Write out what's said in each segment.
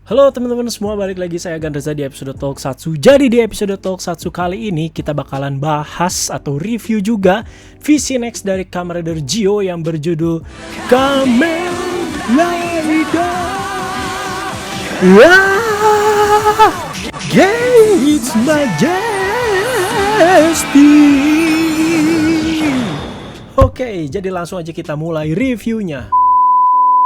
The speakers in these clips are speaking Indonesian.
Halo teman-teman semua, balik lagi saya Gandreza di episode Tokusatsu. Jadi di episode Tokusatsu kali ini kita bakalan bahas atau review juga VC Next dari Kamen Rider Zi-O yang berjudul Kamen Rider Gates Majesty. Oke, jadi langsung aja kita mulai reviewnya.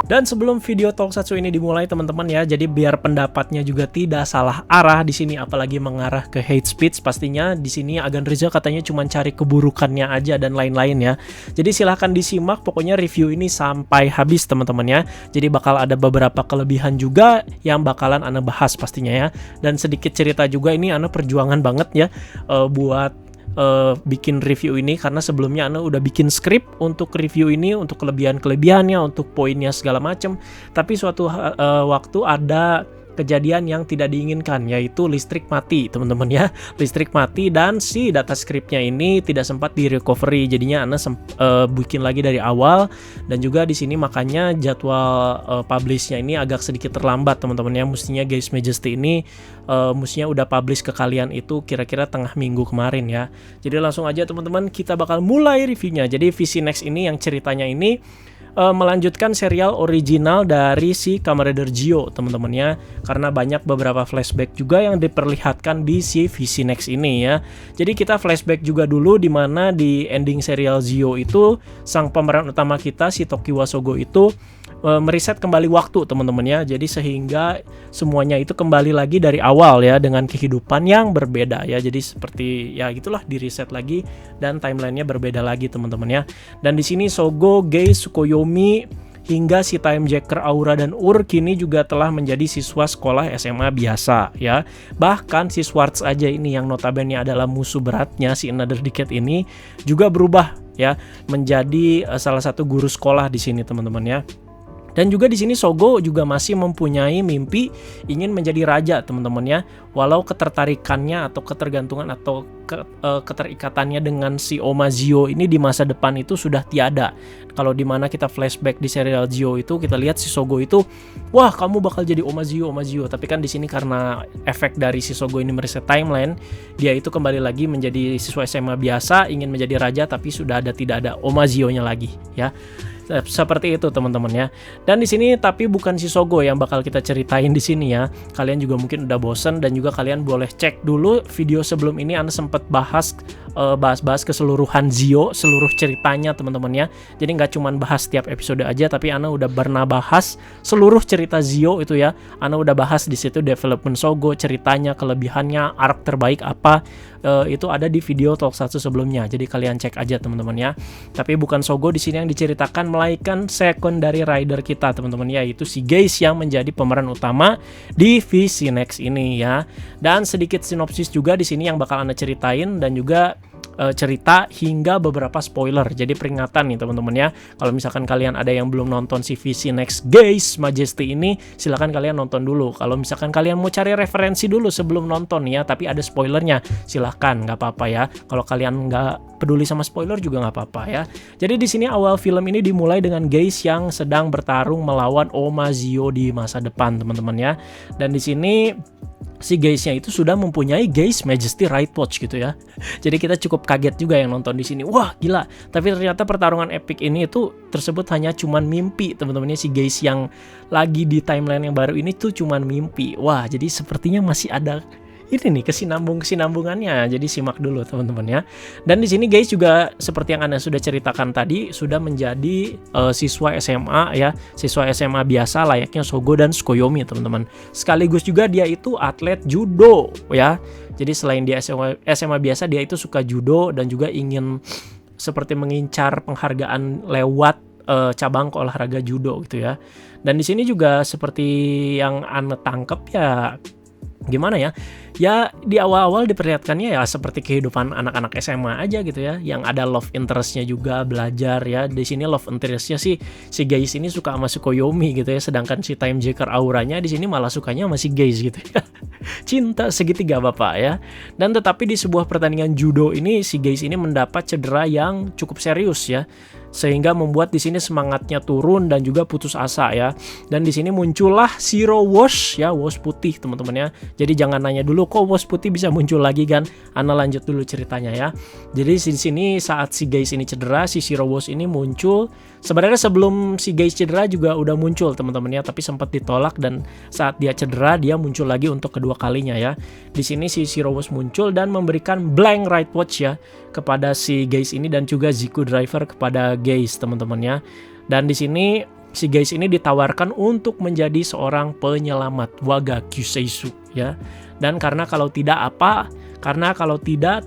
Dan sebelum video Tokusatsu ini dimulai teman-teman ya, jadi biar pendapatnya juga tidak salah arah di sini, apalagi mengarah ke hate speech, pastinya di sini Agan Riza katanya cuma cari keburukannya aja dan lain-lain ya. Jadi silahkan disimak pokoknya review ini sampai habis teman-teman ya. Jadi bakal ada beberapa kelebihan juga yang bakalan Ana bahas pastinya ya. Dan sedikit cerita juga, ini Ana perjuangan banget ya buat bikin review ini, karena sebelumnya Ana udah bikin skrip untuk review ini, untuk kelebihan-kelebihannya, untuk poinnya segala macam. Tapi suatu waktu ada kejadian yang tidak diinginkan, yaitu listrik mati teman-teman ya. Listrik mati dan si data skripnya ini tidak sempat di recovery, jadinya Ana bikin lagi dari awal. Dan juga di sini makanya jadwal publishnya ini agak sedikit terlambat teman-teman ya. Mestinya Gates Majesty ini mestinya udah publish ke kalian itu kira-kira tengah minggu kemarin ya. Jadi langsung aja teman-teman, kita bakal mulai reviewnya. Jadi VC Next ini yang ceritanya ini melanjutkan serial original dari si Kamen Rider Zi-O teman-teman ya, karena banyak beberapa flashback juga yang diperlihatkan di si VC Next ini ya. Jadi kita flashback juga dulu, di mana di ending serial Zi-O itu sang pemeran utama kita si Tokiwa Sogo itu meriset kembali waktu teman-teman ya. Jadi sehingga semuanya itu kembali lagi dari awal ya, dengan kehidupan yang berbeda ya. Jadi seperti ya gitulah, di reset lagi dan timelinenya berbeda lagi teman-teman ya. Dan di sini Sogo, Gei, Tsukuyomi hingga si Time Jacker, Aura dan Ur kini juga telah menjadi siswa sekolah SMA biasa ya. Bahkan si Schwartz aja ini yang notabene adalah musuh beratnya si Another Decade ini juga berubah ya menjadi salah satu guru sekolah di sini teman-teman ya. Dan juga di sini Sogo juga masih mempunyai mimpi ingin menjadi raja teman-teman ya. Walau ketertarikannya atau ketergantungan atau keterikatannya dengan si Oma Zi-O ini di masa depan itu sudah tiada. Kalau dimana kita flashback di serial Zi-O itu, kita lihat si Sogo itu, wah kamu bakal jadi Oma Zi-O, Oma Zi-O. Tapi kan di sini karena efek dari si Sogo ini mereset timeline, dia itu kembali lagi menjadi siswa SMA biasa, ingin menjadi raja, tapi sudah tidak ada Oma Zi-O-nya lagi ya. Seperti itu teman-teman ya. Dan di sini tapi bukan si Sogo yang bakal kita ceritain di sini ya. Kalian juga mungkin udah bosen, dan juga kalian boleh cek dulu video sebelum ini. Ana sempat bahas keseluruhan Zi-O, seluruh ceritanya teman-teman ya. Jadi nggak cuma bahas setiap episode aja, tapi Ana udah pernah bahas seluruh cerita Zi-O itu ya. Ana udah bahas di situ development Sogo, ceritanya, kelebihannya, arc terbaik apa. Itu ada di video Tokusatsu sebelumnya. Jadi kalian cek aja teman-teman ya. Tapi bukan Sogo di sini yang diceritakan, melainkan secondary rider kita teman-teman, yaitu si Geis yang menjadi pemeran utama di VC Next ini ya. Dan sedikit sinopsis juga di sini yang bakal Anda ceritain, dan juga cerita hingga beberapa spoiler. Jadi peringatan nih teman-teman ya, kalau misalkan kalian ada yang belum nonton si VC Next Gates Majesty ini, silakan kalian nonton dulu. Kalau misalkan kalian mau cari referensi dulu sebelum nonton ya, tapi ada spoilernya, silahkan, nggak apa-apa ya. Kalau kalian nggak peduli sama spoiler juga nggak apa-apa ya. Jadi di sini awal film ini dimulai dengan Gates yang sedang bertarung melawan Oma Zi-O di masa depan teman-teman ya. Dan di sini si Gates-nya itu sudah mempunyai Gates Majesty Right Watch gitu ya. Jadi kita cukup kaget juga yang nonton di sini. Wah, gila. Tapi ternyata pertarungan epic ini itu tersebut hanya cuman mimpi, teman-temannya si Gates yang lagi di timeline yang baru ini tuh cuman mimpi. Wah, jadi sepertinya masih ada ini nih kesinambungannya. Jadi simak dulu teman-teman ya. Dan di sini guys juga seperti yang Anda sudah ceritakan tadi, sudah menjadi siswa SMA ya, siswa SMA biasa layaknya Sogo dan Tsukuyomi teman-teman. Sekaligus juga dia itu atlet judo ya. Jadi selain dia SMA biasa, dia itu suka judo dan juga ingin seperti mengincar penghargaan lewat cabang olahraga judo gitu ya. Dan di sini juga seperti yang Anda tangkap ya, gimana ya? Ya di awal-awal diperlihatkannya ya seperti kehidupan anak-anak SMA aja gitu ya, yang ada love interestnya juga, belajar ya. Di sini love interestnya si Gaze ini suka sama Tsukuyomi gitu ya, sedangkan si Time Jacker Auranya di sini malah sukanya sama si Gaze gitu ya. Cinta segitiga bapak ya. Dan tetapi di sebuah pertandingan judo ini si Gaze ini mendapat cedera yang cukup serius ya. sehingga membuat di sini semangatnya turun dan juga putus asa ya. Dan di sini muncullah Zero Wash ya, wash putih teman-teman ya. Jadi jangan nanya dulu kok wash putih bisa muncul lagi kan. Ana lanjut dulu ceritanya ya. Jadi di sini saat si guys ini cedera, si Zero Wash ini muncul. Sebenarnya sebelum si guys cedera juga udah muncul teman-teman ya, tapi sempat ditolak dan saat dia cedera dia muncul lagi untuk kedua kalinya ya. Di sini si Zero Wash muncul dan memberikan blank right watch ya kepada si guys ini dan juga Ziku Driver kepada guys teman-teman ya. Dan di sini si guys ini ditawarkan untuk menjadi seorang penyelamat Waga Kyuseisu ya. Dan karena kalau tidak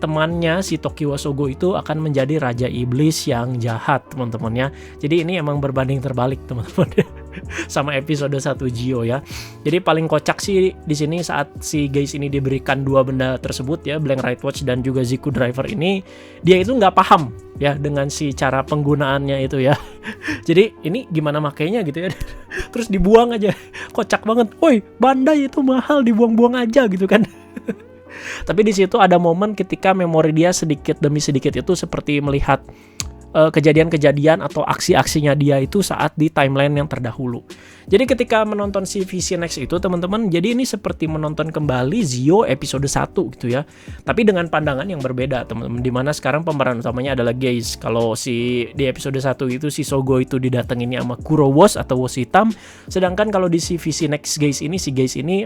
temannya si Tokiwa Sogo itu akan menjadi raja iblis yang jahat teman-teman ya. Jadi ini emang berbanding terbalik teman-teman ya. Sama episode 1 Gio ya. Jadi paling kocak sih di sini saat si guys ini diberikan dua benda tersebut ya, blank right watch dan juga Ziku Driver ini, dia itu nggak paham ya dengan si cara penggunaannya itu ya. Jadi ini gimana makainya gitu ya. Terus dibuang aja. Kocak banget. Woi, Bandai itu mahal, dibuang-buang aja gitu kan. Tapi di situ ada momen ketika memori dia sedikit demi sedikit itu seperti melihat kejadian-kejadian atau aksi-aksinya dia itu saat di timeline yang terdahulu. Jadi ketika menonton si VC Next itu teman-teman, jadi ini seperti menonton kembali Zio episode 1 gitu ya. Tapi dengan pandangan yang berbeda teman-teman, dimana sekarang pemeran utamanya adalah Gaze. Kalau di episode 1 itu si Sogo itu didatanginnya sama Kuro Wash atau Wash hitam. Sedangkan kalau di si VC Next Gaze ini, si Gaze ini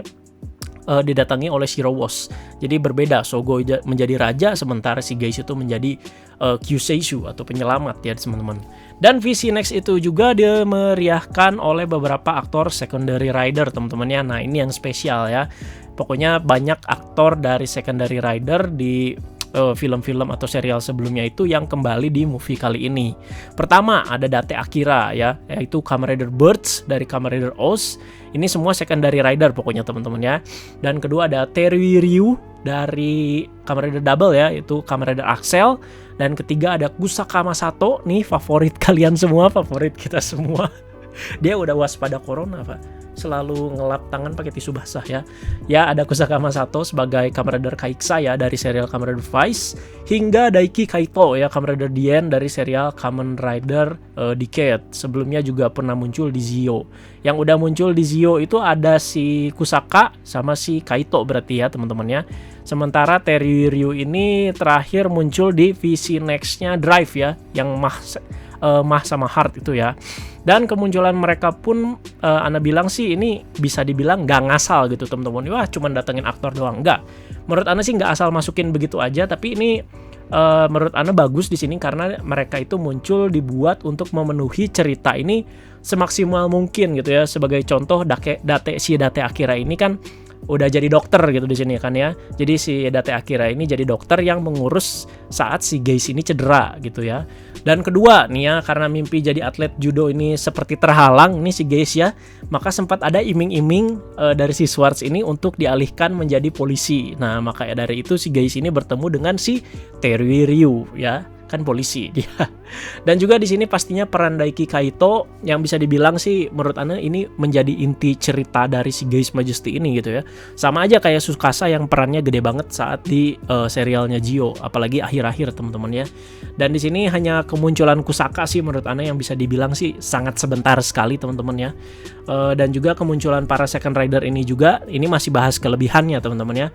didatangi oleh Zero Wash. Jadi berbeda, Sogo menjadi raja sementara si guys itu menjadi Kyuseisu atau penyelamat ya teman-teman. Dan VC Next itu juga dimeriahkan oleh beberapa aktor secondary rider teman-teman ya. Nah ini yang spesial ya. Pokoknya banyak aktor dari secondary rider di film-film atau serial sebelumnya itu yang kembali di movie kali ini. Pertama ada Date Akira ya, yaitu Kamen Rider Birds dari Kamen Rider Oz. Ini semua secondary rider pokoknya teman-teman ya. Dan kedua ada Terui Ryu dari Kamen Rider Double ya, itu Kamen Rider Axel. Dan ketiga ada Kusaka Masato, nih favorit kalian semua, favorit kita semua. Dia udah waspada corona Pak, selalu ngelap tangan pakai tisu basah ya. Ya ada Kusaka Masato sebagai Kamen Rider Kaiksa ya dari serial Kamen Rider Vice, hingga Daiki Kaito ya Kamen Rider Dien dari serial Kamen Rider Decade. Sebelumnya juga pernah muncul di Zio. Yang udah muncul di Zio itu ada si Kusaka sama si Kaito berarti ya teman-teman ya. Sementara Terui Ryu ini terakhir muncul di VC Next-nya Drive ya, yang Mah sama Heart itu ya. Dan kemunculan mereka pun Ana bilang sih ini bisa dibilang gak ngasal gitu teman-teman. Wah cuman datengin aktor doang, enggak. Menurut Ana sih gak asal masukin begitu aja, tapi ini menurut Ana bagus di sini karena mereka itu muncul dibuat untuk memenuhi cerita ini semaksimal mungkin gitu ya. Sebagai contoh Date Akira ini kan udah jadi dokter gitu di sini kan ya. Jadi si Date Akira ini jadi dokter yang mengurus saat si guys ini cedera gitu ya. Dan kedua nih ya, karena mimpi jadi atlet judo ini seperti terhalang nih si guys ya, maka sempat ada iming-iming dari si Schwartz ini untuk dialihkan menjadi polisi. Nah makanya dari itu si guys ini bertemu dengan si Terui Ryu ya, kan polisi dia. Dan juga di sini pastinya peran Daiki Kaito yang bisa dibilang sih menurut Ana ini menjadi inti cerita dari si Gaze Majesty ini gitu ya. Sama aja kayak Tsukasa yang perannya gede banget saat di serialnya Gio, apalagi akhir-akhir teman-teman ya. Dan di sini hanya kemunculan Kusaka sih menurut Ana yang bisa dibilang sih sangat sebentar sekali teman-teman ya. Dan juga kemunculan para second rider ini juga, ini masih bahas kelebihannya teman-teman ya.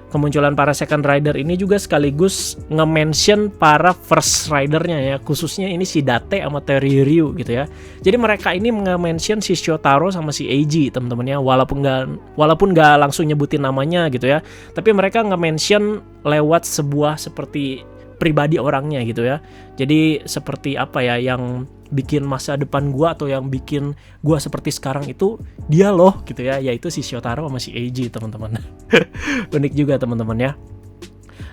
Kemunculan para second rider ini juga sekaligus nge-mention para first ridernya ya, khususnya ini si Date sama Terui Ryu gitu ya. Jadi mereka ini nge-mention si Shotaro sama si Eiji teman-teman ya, walaupun nggak langsung nyebutin namanya gitu ya, tapi mereka nge-mention lewat sebuah seperti pribadi orangnya gitu ya. Jadi seperti apa ya, yang bikin masa depan gua atau yang bikin gua seperti sekarang itu dia loh gitu ya, yaitu si Shotaro sama si Eiji teman-teman. Unik juga teman-teman ya.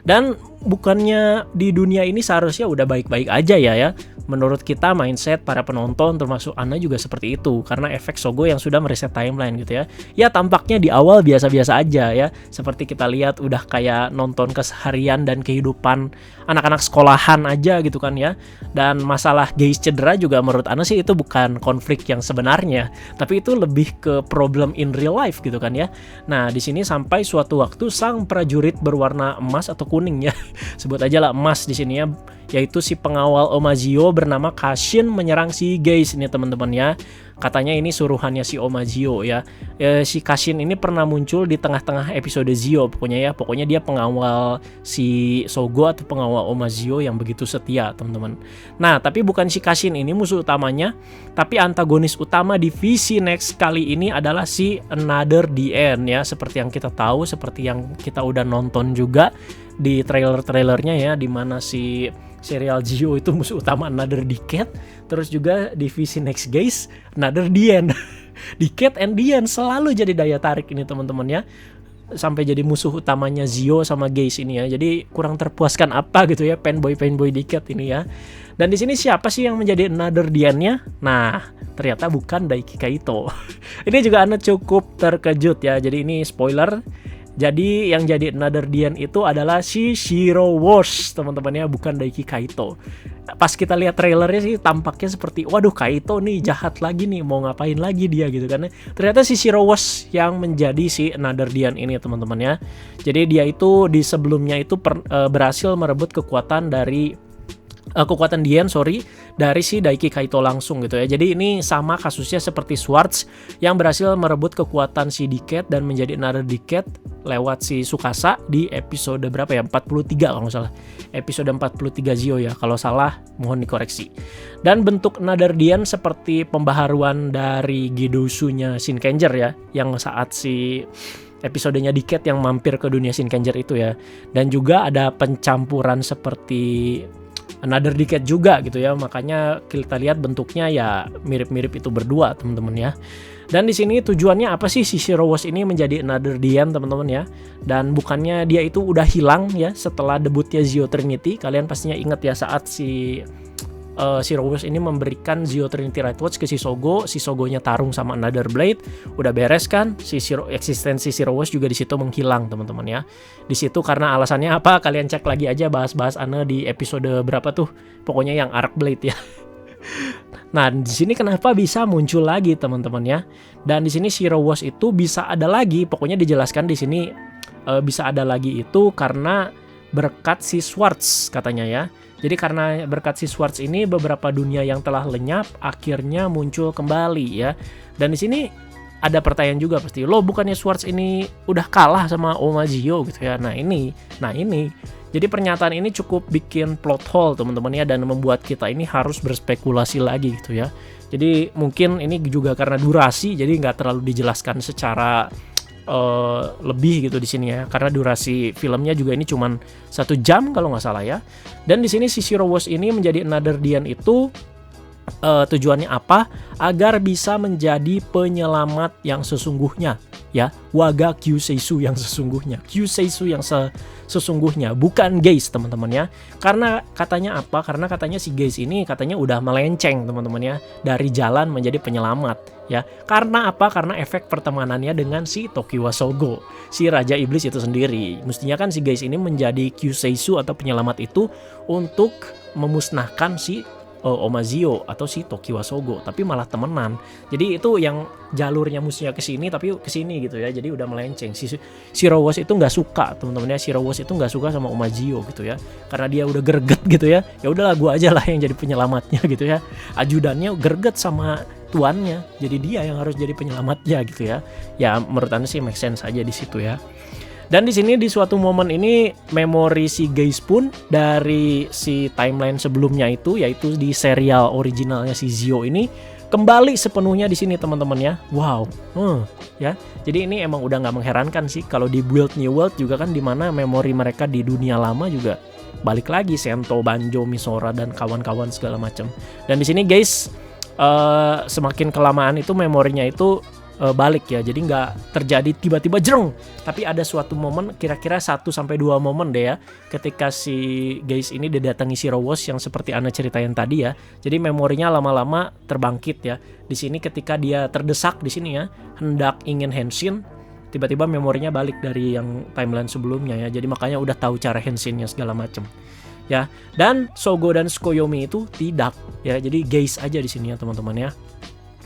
Dan bukannya di dunia ini seharusnya udah baik-baik aja ya. Menurut kita mindset para penonton termasuk Ana juga seperti itu karena efek Sogo yang sudah mereset timeline gitu ya. Ya tampaknya di awal biasa-biasa aja ya. Seperti kita lihat udah kayak nonton keseharian dan kehidupan anak-anak sekolahan aja gitu kan ya. Dan masalah Gaze cedera juga menurut Ana sih itu bukan konflik yang sebenarnya, tapi itu lebih ke problem in real life gitu kan ya. Nah, di sini sampai suatu waktu sang prajurit berwarna emas atau kuning ya. Sebut aja lah emas di sini ya. yaitu si pengawal Omazio bernama Kashin menyerang si Geis ini teman-teman ya. Katanya ini suruhannya si Omazio ya. Si Kashin ini pernah muncul di tengah-tengah episode Zio pokoknya ya. Pokoknya dia pengawal si Sogo atau pengawal Omazio yang begitu setia teman-teman. Nah tapi bukan si Kashin ini musuh utamanya, tapi antagonis utama di Visi Next kali ini adalah si Another the End ya. Seperti yang kita tahu, seperti yang kita udah nonton juga di trailer-trailernya ya, dimana si serial Zio itu musuh utama Another Decade. Terus juga di Visi Next Guys Another the End. Decade and the End selalu jadi daya tarik ini teman-teman ya, sampai jadi musuh utamanya Zio sama Geis ini ya. Jadi kurang terpuaskan apa gitu ya fanboy Decade ini ya. Dan di sini siapa sih yang menjadi Another the End-nya? Nah, ternyata bukan Daiki Kaito. Ini juga Anda cukup terkejut ya. Jadi ini spoiler. Jadi yang jadi Another the End itu adalah si Shiro Wash teman-teman ya, bukan Daiki Kaito. Pas kita lihat trailernya sih tampaknya seperti waduh Kaito nih jahat lagi nih, mau ngapain lagi dia gitu kan. Ternyata si Shiro Wash yang menjadi si Another the End ini teman-teman ya. Jadi dia itu di sebelumnya itu berhasil merebut kekuatan dari dari si Daiki Kaito langsung gitu ya. Jadi ini sama kasusnya seperti Swords yang berhasil merebut kekuatan si Decade dan menjadi Another Decade lewat si Tsukasa di episode berapa ya? 43 kalau nggak salah. Episode 43 Zio ya. Kalau salah mohon dikoreksi. Dan bentuk Another the End seperti pembaharuan dari Gidousunya Shinkenger ya, yang saat si episodenya Decade yang mampir ke dunia Shinkenger itu ya. Dan juga ada pencampuran seperti Another Decade juga gitu ya, makanya kita lihat bentuknya ya mirip-mirip itu berdua teman-teman ya. Dan di sini tujuannya apa sih si Shiro Wash ini menjadi Another the End teman-teman ya? Dan bukannya dia itu udah hilang ya setelah debutnya Zio Trinity. Kalian pastinya ingat ya saat si Shiro Wash ini memberikan Zio Trinity Right Watch ke si Sogonya tarung sama Another Blade, udah beres kan? Eksistensi Shiro Wash juga di situ menghilang teman-teman ya. Di situ karena alasannya apa? Kalian cek lagi aja bahas di episode berapa tuh? Pokoknya yang Arc Blade ya. Nah, di sini kenapa bisa muncul lagi teman-teman ya? Dan di sini Shiro Wash itu bisa ada lagi, pokoknya dijelaskan di sini bisa ada lagi itu karena berkat si Swords katanya ya. Jadi karena berkat si Swords ini beberapa dunia yang telah lenyap akhirnya muncul kembali ya. Dan di sini ada pertanyaan juga pasti, lo bukannya Swords ini udah kalah sama Omazio gitu ya. Nah ini. Jadi pernyataan ini cukup bikin plot hole teman-teman ya, dan membuat kita ini harus berspekulasi lagi gitu ya. Jadi mungkin ini juga karena durasi, jadi nggak terlalu dijelaskan secara lebih gitu di sini ya, karena durasi filmnya juga ini cuman 1 jam kalau nggak salah ya. Dan di sini si Shiro Wash ini menjadi Another the End itu tujuannya apa? Agar bisa menjadi penyelamat yang sesungguhnya ya, Waga Kyuseisu yang sesungguhnya, Kyuseisu yang sesungguhnya, bukan Geis teman-teman ya. Karena katanya apa? Karena katanya si Geis ini katanya udah melenceng teman-teman ya, dari jalan menjadi penyelamat ya. Karena apa? Karena efek pertemanannya dengan si Tokiwa Sogo, si Raja Iblis itu sendiri. Mestinya kan si Geis ini menjadi Kyuseisu atau penyelamat itu untuk memusnahkan si Omazio atau si Tokiwa Sogo, tapi malah temenan. Jadi itu yang jalurnya musuhnya ke sini tapi ke sini gitu ya. Jadi udah melenceng. Si Shiro Wash itu nggak suka teman-teman ya. Shiro Wash itu nggak suka sama Omazio gitu ya. Karena dia udah greget gitu ya. Ya udahlah gua aja lah yang jadi penyelamatnya gitu ya. Ajudannya greget sama tuannya. Jadi dia yang harus jadi penyelamatnya gitu ya. Ya menurut Anda sih make sense aja di situ ya. Dan di sini di suatu momen ini memori si Geis pun dari si timeline sebelumnya itu, yaitu di serial originalnya si Zio ini kembali sepenuhnya di sini teman-teman ya. Wow, ya. Jadi ini emang udah nggak mengherankan sih kalau di Build New World juga kan, dimana memori mereka di dunia lama juga balik lagi, Sento, Banjo, Misora dan kawan-kawan segala macam. Dan di sini guys, semakin kelamaan itu memorinya itu balik ya, jadi nggak terjadi tiba-tiba jreng, tapi ada suatu momen, kira-kira 1-2 momen deh ya, ketika si Geis ini didatangi Shiro Wash yang seperti Ana ceritain tadi ya. Jadi memorinya lama-lama terbangkit ya. Di sini ketika dia terdesak di sini ya, hendak ingin henshin, tiba-tiba memorinya balik dari yang timeline sebelumnya ya. Jadi makanya udah tahu cara henshinnya segala macem ya. Dan Sogo dan Tsukuyomi itu tidak ya, jadi Geis aja di sini ya teman-teman ya.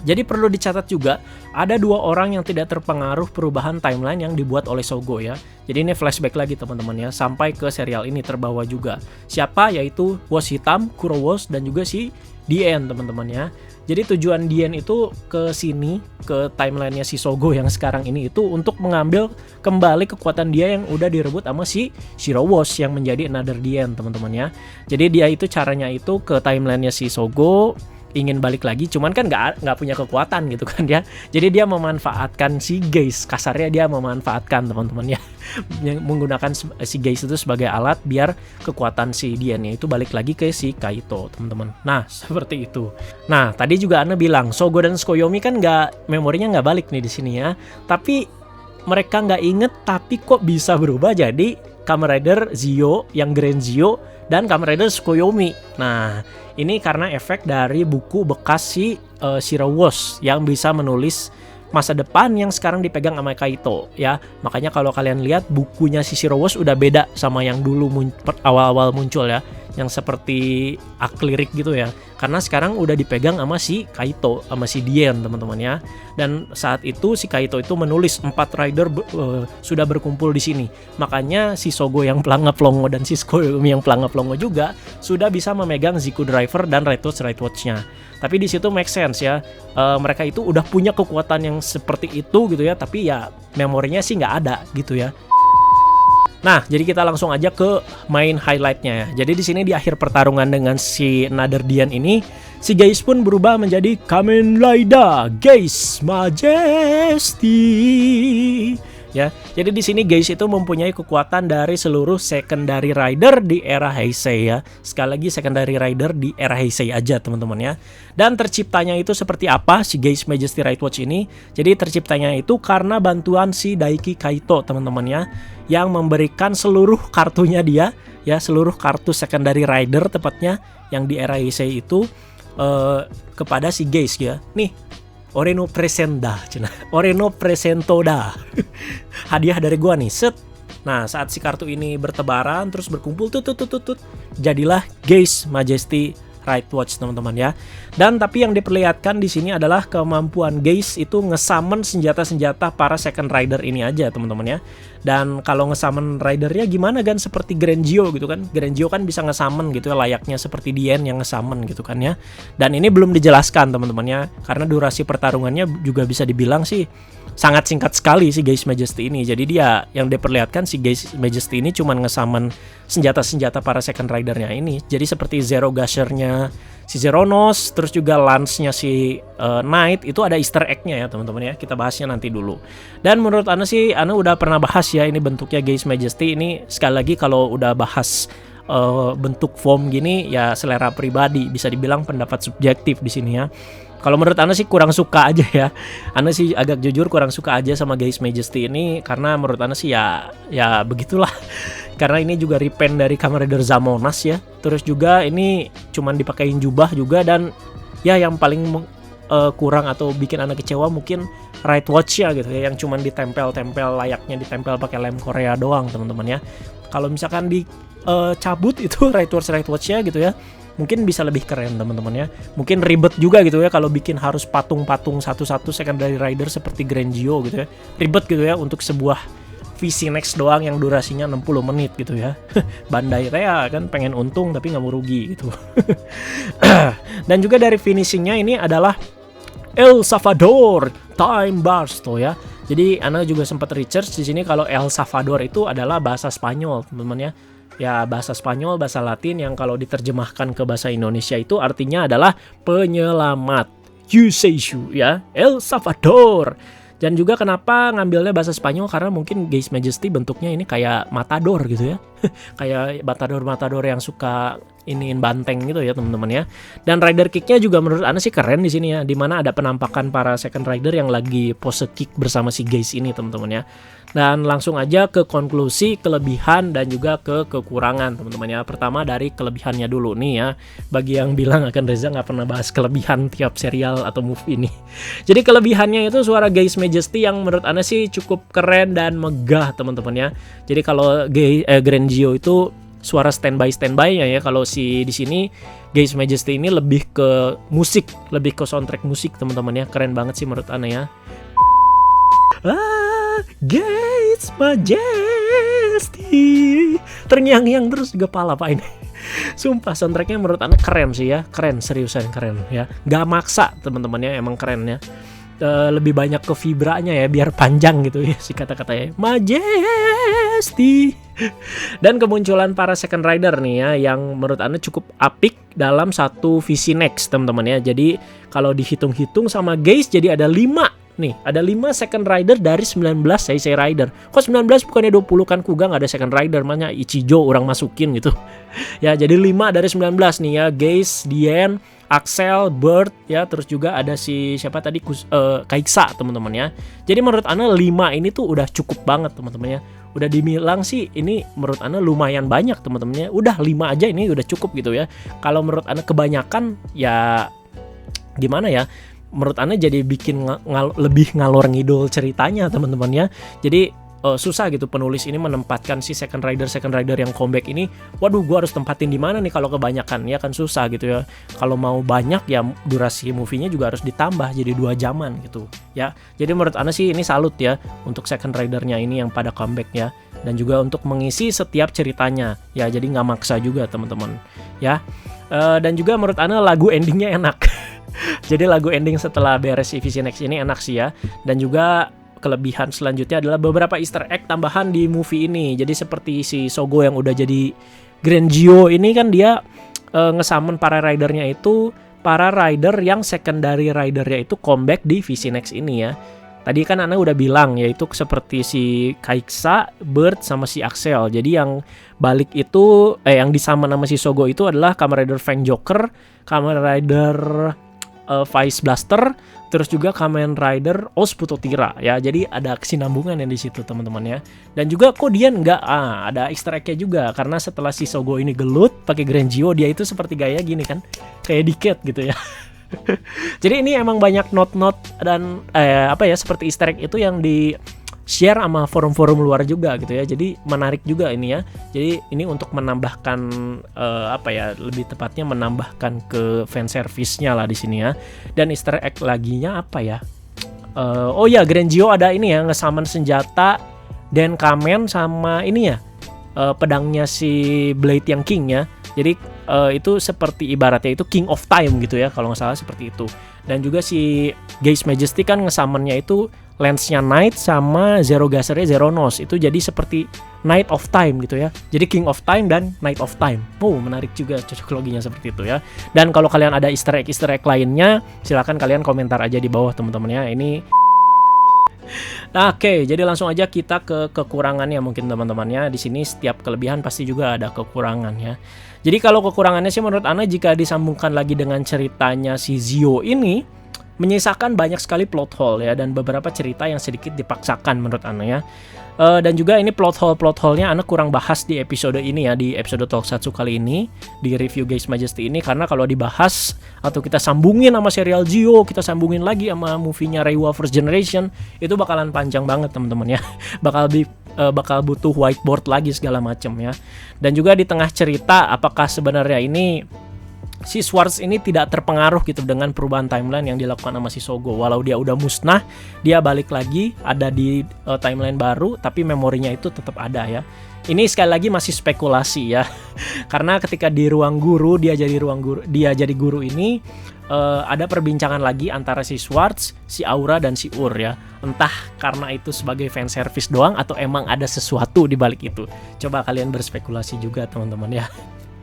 Jadi perlu dicatat juga, ada 2 orang yang tidak terpengaruh perubahan timeline yang dibuat oleh Sogo ya. Jadi ini flashback lagi teman-teman ya, sampai ke serial ini terbawa juga. Siapa? Yaitu Wash Hitam, Kuro Wash, dan juga si Dien teman-teman ya. Jadi tujuan Dien itu ke sini, ke timelinenya si Sogo yang sekarang ini itu untuk mengambil kembali kekuatan dia yang udah direbut sama si Shiro Wash yang menjadi Another Dien teman-teman ya. Jadi dia itu caranya itu ke timelinenya si Sogo, ingin balik lagi, cuman kan nggak punya kekuatan gitu kan ya. Jadi dia memanfaatkan si Geis, kasarnya dia memanfaatkan teman-teman ya, menggunakan si Geis itu sebagai alat biar kekuatan si Diannya itu balik lagi ke si Kaito teman-teman. Nah seperti itu. Nah tadi juga Ana bilang Sogo dan Tsukuyomi kan memorinya nggak balik nih di sini ya, tapi mereka nggak inget tapi kok bisa berubah jadi Kamen Rider Zio yang Grand Zio dan Kamen Rider Tsukuyomi. Nah ini karena efek dari buku bekas si Shiro Wash yang bisa menulis masa depan yang sekarang dipegang sama Kaito ya. Makanya kalau kalian lihat bukunya si Shiro Wash udah beda sama yang dulu awal-awal muncul ya, yang seperti aklirik gitu ya. Karena sekarang udah dipegang sama si Kaito, sama si Dien teman-teman ya. Dan saat itu si Kaito itu menulis 4 rider sudah berkumpul di sini. Makanya si Sogo yang pelangap-longo dan si Tsukuyomi yang pelangap-longo juga sudah bisa memegang Ziku Driver dan Right Watch-nya. Tapi di situ make sense ya. Mereka itu udah punya kekuatan yang seperti itu gitu ya, tapi ya memorinya sih nggak ada gitu ya. Nah, jadi kita langsung aja ke main highlightnya ya. Jadi di sini di akhir pertarungan dengan si Another Dien ini, si Geis pun berubah menjadi Kamen Rider Geis Majesty. Ya, jadi di sini Geis itu mempunyai kekuatan dari seluruh secondary rider di era Heisei ya. Sekali lagi secondary rider di era Heisei aja teman-teman ya. Dan terciptanya itu seperti apa si Geis Majesty Right Watch ini? Jadi terciptanya itu karena bantuan si Daiki Kaito teman-teman ya, yang memberikan seluruh kartunya dia ya, seluruh kartu secondary rider tepatnya yang di era Heisei itu kepada si Geis ya. Nih Oreno presenta, Oreno presento da. Hadiah dari gua nih, set. Nah, saat si kartu ini bertebaran terus berkumpul jadilah Geis Majesty Right Watch teman-teman ya. Dan tapi yang diperlihatkan di sini adalah kemampuan Geis itu ngesummon senjata-senjata para second rider ini aja teman-teman ya. Dan kalau ngesummon ridernya gimana kan, seperti Grand Zio gitu kan. Grand Zio kan bisa ngesummon gitu ya, layaknya seperti Dien yang ngesummon gitu kan ya. Dan ini belum dijelaskan teman-teman ya, karena durasi pertarungannya juga bisa dibilang sih sangat singkat sekali si Geis Majesty ini. Jadi dia yang diperlihatkan si Geis Majesty ini cuman ngesummon senjata-senjata para second ridernya ini. Jadi seperti Zero Gasher-nya si Zeronos, terus juga lance-nya si Knight itu ada easter egg-nya ya teman-teman ya. Kita bahasnya nanti dulu. Dan menurut Ana sih, Ana udah pernah bahas ya ini bentuknya Geis Majesty ini. Sekali lagi kalau udah bahas bentuk form gini ya selera pribadi, bisa dibilang pendapat subjektif di sini ya. Kalau menurut Ana sih kurang suka aja ya. Ana sih agak jujur kurang suka aja sama Geis Majesty ini, karena menurut Ana sih ya begitulah. Karena ini juga repaint dari Kamen Rider Zamonas ya. Terus juga ini cuman dipakein jubah juga, dan ya yang paling kurang atau bikin Ana kecewa mungkin Right Watch-nya gitu ya, yang cuman ditempel-tempel layaknya ditempel pakai lem Korea doang teman-teman ya. Kalau misalkan cabut itu Right Watch-nya gitu ya, mungkin bisa lebih keren teman-teman ya. Mungkin ribet juga gitu ya kalau bikin harus patung-patung satu-satu secondary rider seperti Grand Zio gitu ya. Ribet gitu ya untuk sebuah VC Next doang yang durasinya 60 menit gitu ya. Bandai ya kan pengen untung tapi nggak mau rugi gitu. Dan juga dari finishingnya ini adalah El Salvador Time Barsto ya. Jadi Ana juga sempat research di sini kalau El Salvador itu adalah bahasa Spanyol teman-teman ya. Ya bahasa Spanyol, bahasa Latin yang kalau diterjemahkan ke bahasa Indonesia itu artinya adalah penyelamat. Yuseishu ya, El Salvador. Dan juga kenapa ngambilnya bahasa Spanyol, karena mungkin Geis Majesty bentuknya ini kayak matador gitu ya. Kayak matador yang suka iniin banteng gitu ya teman-teman ya. Dan rider kicknya juga menurut Ana sih keren di sini ya, dimana ada penampakan para second rider yang lagi pose kick bersama si Geis ini teman-teman ya. Dan langsung aja ke konklusi kelebihan dan juga ke kekurangan teman-teman ya. Pertama dari kelebihannya dulu nih ya. Bagi yang bilang akan Reza nggak pernah bahas kelebihan tiap serial atau movie ini. Jadi kelebihannya itu suara Geis Majesty yang menurut Ana sih cukup keren dan megah teman-teman ya. Jadi kalau Grand Zio itu suara standby ya. Kalau di sini Gaze Majesty ini lebih ke musik, lebih ke soundtrack musik teman-teman ya. Keren banget sih menurut Ana ya. Gaze Majesty terngiang-ngiang terus di kepala Pak ini. Sumpah soundtracknya menurut Ana keren sih ya. Keren, seriusan keren ya. Gak maksa teman-teman ya, emang keren ya. Lebih banyak ke vibranya ya, biar panjang gitu ya si kata-katanya. Majesty. Dan kemunculan para second rider nih ya, yang menurut Ana cukup apik dalam satu visi next teman-teman ya. Jadi kalau dihitung-hitung sama Gaze jadi ada 5 nih, ada 5 second rider dari 19 Heisei rider. Kok 19 bukannya 20 kan? Kuga gak ada second rider, makanya Ichijo orang masukin gitu. Ya, jadi 5 dari 19 nih ya. Gaze, Dien, Axel, Bird ya, terus juga ada si siapa tadi Kaiksa teman-teman ya. Jadi menurut Ana 5 ini tuh udah cukup banget teman-teman ya. Udah dibilang sih ini menurut Ana lumayan banyak teman-temannya. Udah 5 aja ini udah cukup gitu ya. Kalau menurut Ana kebanyakan ya gimana ya? Menurut Ana jadi bikin lebih ngalor ngidul ceritanya teman-teman ya. Jadi susah gitu penulis ini menempatkan si second rider yang comeback ini. Waduh, gua harus tempatin di mana nih kalau kebanyakan ya, kan susah gitu ya. Kalau mau banyak ya durasi movie-nya juga harus ditambah jadi 2 jaman gitu ya. Jadi menurut Ana sih ini salut ya untuk second rider-nya ini yang pada comeback ya, dan juga untuk mengisi setiap ceritanya ya. Jadi nggak maksa juga teman-teman ya. Dan juga menurut Ana lagu endingnya enak. Jadi lagu ending setelah beres Visi Next ini enak sih ya. Dan juga kelebihan selanjutnya adalah beberapa easter egg tambahan di movie ini. Jadi seperti si Sogo yang udah jadi Grand Geo ini kan dia ngesummon para ridernya itu, para rider yang secondary ridernya itu comeback di Visi Next ini ya. Tadi kan Ana udah bilang yaitu seperti si Kaiksa, Bird sama si Axel. Jadi yang balik itu yang disummon sama si Sogo itu adalah Kamen Rider Fang Joker, Kamen Rider Vice Blaster, terus juga Kamen Rider Osputotira ya. Jadi ada kesinambungan yang di situ teman-teman ya. Dan juga kok dia nggak ada easter egg-nya juga, karena setelah si Sogo ini gelut pakai Grand Geo, dia itu seperti gaya gini kan, kayak diket gitu ya. Jadi ini emang banyak not-not dan seperti easter egg itu yang di share sama forum-forum luar juga gitu ya. Jadi menarik juga ini ya. Jadi ini untuk menambahkan lebih tepatnya menambahkan ke fan service-nya lah di sini ya. Dan easter egg laginya apa ya? Grand Geo ada ini ya, ngesaman senjata Dan Kamen sama ini ya, pedangnya si Blade yang King ya. Jadi itu seperti ibaratnya itu King of Time gitu ya, kalau nggak salah seperti itu. Dan juga si Gaze Majesty kan ngesummon-nya itu lensnya Night sama Zero Gazer-nya Zero Nose. Itu jadi seperti Night of Time gitu ya. Jadi King of Time dan Night of Time. Menarik juga cocok loginya seperti itu ya. Dan kalau kalian ada easter egg lainnya, silakan kalian komentar aja di bawah teman-teman ya. Ini Oke, jadi langsung aja kita ke kekurangannya mungkin teman-temannya. Di sini setiap kelebihan pasti juga ada kekurangannya. Jadi kalau kekurangannya sih menurut Ana jika disambungkan lagi dengan ceritanya si Zio ini menyisakan banyak sekali plot hole ya, dan beberapa cerita yang sedikit dipaksakan menurut Ana ya. Dan juga ini plot hole-nya Ana kurang bahas di episode ini ya, di episode Tokusatsu kali ini di review Gaze Majesty ini, karena kalau dibahas atau kita sambungin sama serial Zio, kita sambungin lagi sama movie-nya Reiwa First Generation, itu bakalan panjang banget teman-teman ya. Bakal butuh whiteboard lagi segala macam ya. Dan juga di tengah cerita apakah sebenarnya ini si Schwartz ini tidak terpengaruh gitu dengan perubahan timeline yang dilakukan sama si Sogo. Walau dia udah musnah, dia balik lagi ada di timeline baru, tapi memorinya itu tetap ada ya. Ini sekali lagi masih spekulasi ya. Karena ketika di ruang guru dia jadi guru ini ada perbincangan lagi antara si Schwartz, si Aura dan si Ur ya. Entah karena itu sebagai fan service doang atau emang ada sesuatu di balik itu. Coba kalian berspekulasi juga teman-teman ya.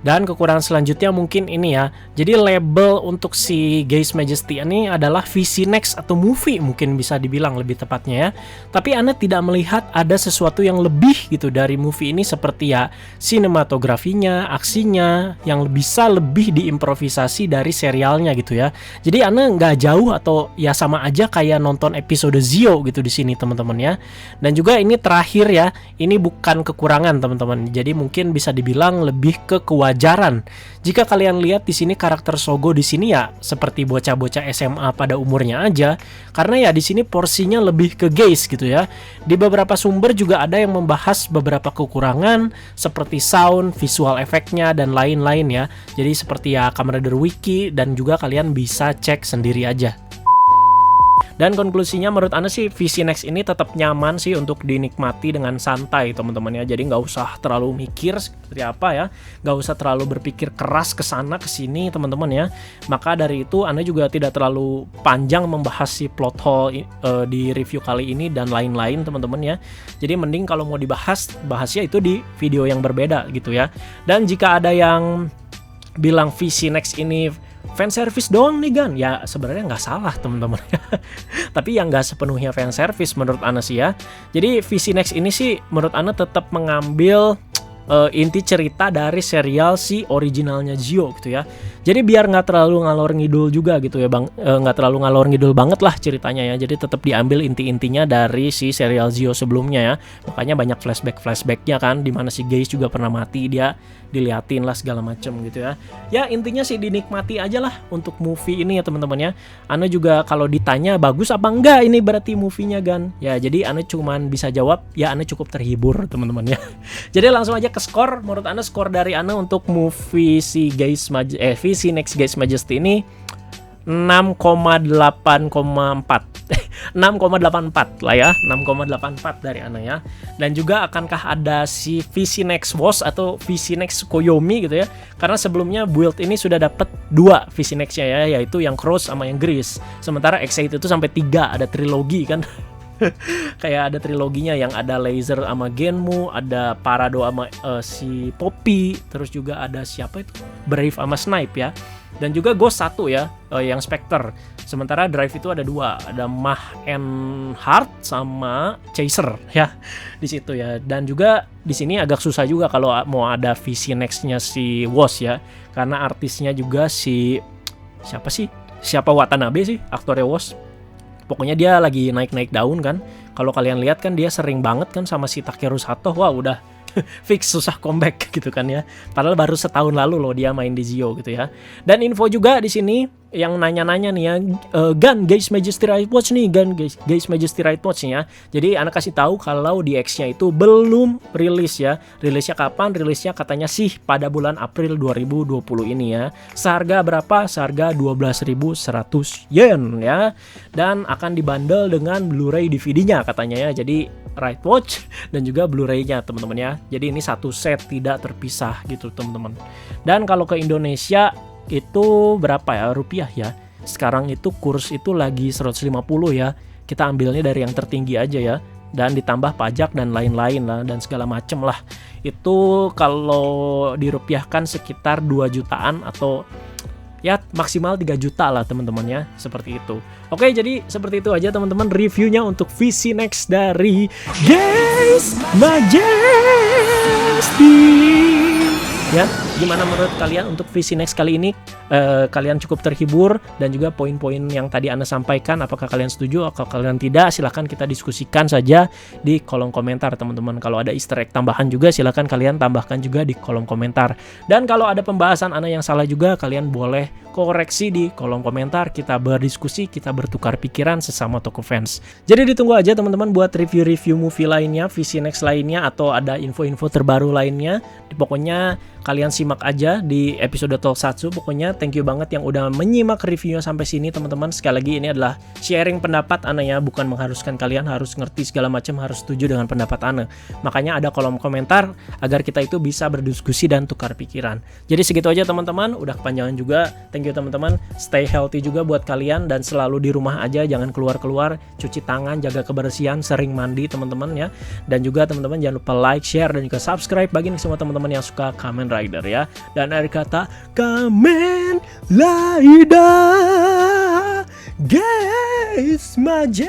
Dan kekurangan selanjutnya mungkin ini ya. Jadi label untuk si Gaze Majesty ini adalah Visi Next atau movie mungkin bisa dibilang lebih tepatnya ya. Tapi Anda tidak melihat ada sesuatu yang lebih gitu dari movie ini, seperti ya sinematografinya, aksinya yang bisa lebih diimprovisasi dari serialnya gitu ya. Jadi Anda nggak jauh atau ya sama aja kayak nonton episode Zio gitu di sini teman-teman ya. Dan juga ini terakhir ya, ini bukan kekurangan teman-teman. Jadi mungkin bisa dibilang lebih ke kewajiban pembelajaran. Jika kalian lihat di sini karakter Sogo di sini ya seperti bocah-bocah SMA pada umurnya aja, karena ya di sini porsinya lebih ke gaze gitu ya. Di beberapa sumber juga ada yang membahas beberapa kekurangan seperti sound, visual efeknya dan lain-lain ya. Jadi seperti ya Kamen Rider Wiki, dan juga kalian bisa cek sendiri aja. Dan konklusinya menurut Ana sih VC Next ini tetap nyaman sih untuk dinikmati dengan santai teman-teman ya. Jadi nggak usah terlalu mikir seperti apa ya, nggak usah terlalu berpikir keras kesana kesini teman-teman ya. Maka dari itu Ana juga tidak terlalu panjang membahas si plot hole di review kali ini dan lain-lain teman-teman ya. Jadi mending kalau mau bahasnya itu di video yang berbeda gitu ya. Dan jika ada yang bilang VC Next ini fan service doang nih Gan, ya sebenarnya nggak salah teman-teman. Tapi yang nggak sepenuhnya fan service menurut Ana sih ya. Jadi VC Next ini sih menurut Ana tetap mengambil inti cerita dari serial si originalnya Zi-O gitu ya. Jadi biar nggak terlalu ngalor ngidul juga gitu ya bang, nggak terlalu ngalor ngidul banget lah ceritanya ya. Jadi tetap diambil inti-intinya dari si serial Zi-O sebelumnya ya. Makanya banyak flashbacknya kan, dimana si Geis juga pernah mati, dia diliatin lah segala macem gitu ya. Ya intinya sih dinikmati aja lah untuk movie ini ya teman-teman ya. Ana juga kalau ditanya bagus apa enggak ini berarti movie-nya Gan, ya jadi Ana cuman bisa jawab ya Ana cukup terhibur teman-teman ya. Jadi langsung aja ke skor. Menurut Ana skor dari Ana untuk movie si VC Next Geis Majesty ini 6,84 lah ya, 6,84 dari Ana ya. Dan juga akankah ada si VC Next Wash atau VC Next Koyomi gitu ya. Karena sebelumnya build ini sudah dapat 2 VC Next-nya ya, yaitu yang Cross sama yang Grease. Sementara X8 itu sampai 3, ada trilogi kan. Kayak ada triloginya yang ada Laser sama Genmu, ada Parado sama si Poppy, terus juga ada siapa itu? Brave sama Snipe ya. Dan juga Ghost 1 ya, yang Spectre. Sementara Drive itu ada 2, ada Mah and Heart sama Chaser ya di situ ya. Dan juga di sini agak susah juga kalau mau ada VC Next-nya si Woz ya, karena artisnya juga si siapa Watanabe sih aktornya Woz. Pokoknya dia lagi naik-naik daun kan. Kalau kalian lihat kan dia sering banget kan sama si Takeru Sato. Wah udah fix susah comeback gitu kan ya. Padahal baru setahun lalu loh dia main di Zi-O gitu ya. Dan info juga di sini yang nanya-nanya nih ya, Gan Geis Majesty Right Watch nih, Gan Geis Majesty Right Watch ya. Jadi Ana kasih tahu kalau di X-nya itu belum rilis ya. Rilisnya kapan? Rilisnya katanya sih pada bulan April 2020 ini ya. Seharga berapa? Seharga 12.100 yen ya. Dan akan dibundle dengan Blu-ray DVD-nya katanya ya. Jadi Right Watch dan juga Blu-ray-nya teman-teman ya. Jadi ini satu set tidak terpisah gitu teman-teman. Dan kalau ke Indonesia itu berapa ya rupiah ya? Sekarang itu kurs itu lagi 150 ya. Kita ambilnya dari yang tertinggi aja ya. Dan ditambah pajak dan lain-lain lah dan segala macem lah. Itu kalau dirupiahkan sekitar 2 jutaan atau ya maksimal 3 juta lah teman-teman ya, seperti itu. Oke, jadi seperti itu aja teman-teman reviewnya untuk VC Next dari Geis Majesty. Ya, gimana menurut kalian untuk VC Next kali ini? Kalian cukup terhibur dan juga poin-poin yang tadi Ana sampaikan, apakah kalian setuju atau kalian tidak? Silahkan kita diskusikan saja di kolom komentar teman-teman. Kalau ada easter egg tambahan juga silahkan kalian tambahkan juga di kolom komentar. Dan kalau ada pembahasan Ana yang salah juga kalian boleh koreksi di kolom komentar. Kita berdiskusi, kita bertukar pikiran sesama toko fans. Jadi ditunggu aja teman-teman buat review-review movie lainnya, VC Next lainnya, atau ada info-info terbaru lainnya. Pokoknya kalian simak aja di episode Tokusatsu. Pokoknya thank you banget yang udah menyimak reviewnya sampai sini teman-teman. Sekali lagi ini adalah sharing pendapat Ana ya, bukan mengharuskan kalian harus ngerti segala macam, harus setuju dengan pendapat Ana. Makanya ada kolom komentar agar kita itu bisa berdiskusi dan tukar pikiran. Jadi segitu aja teman-teman, udah kepanjangan juga. Thank you teman-teman. Stay healthy juga buat kalian dan selalu di rumah aja, jangan keluar-keluar, cuci tangan, jaga kebersihan, sering mandi teman-teman ya. Dan juga teman-teman jangan lupa like, share dan juga subscribe bagi semua teman-teman yang suka Kamen Rider ya. Dan akhir kata Kamen Rider Geis Majesty.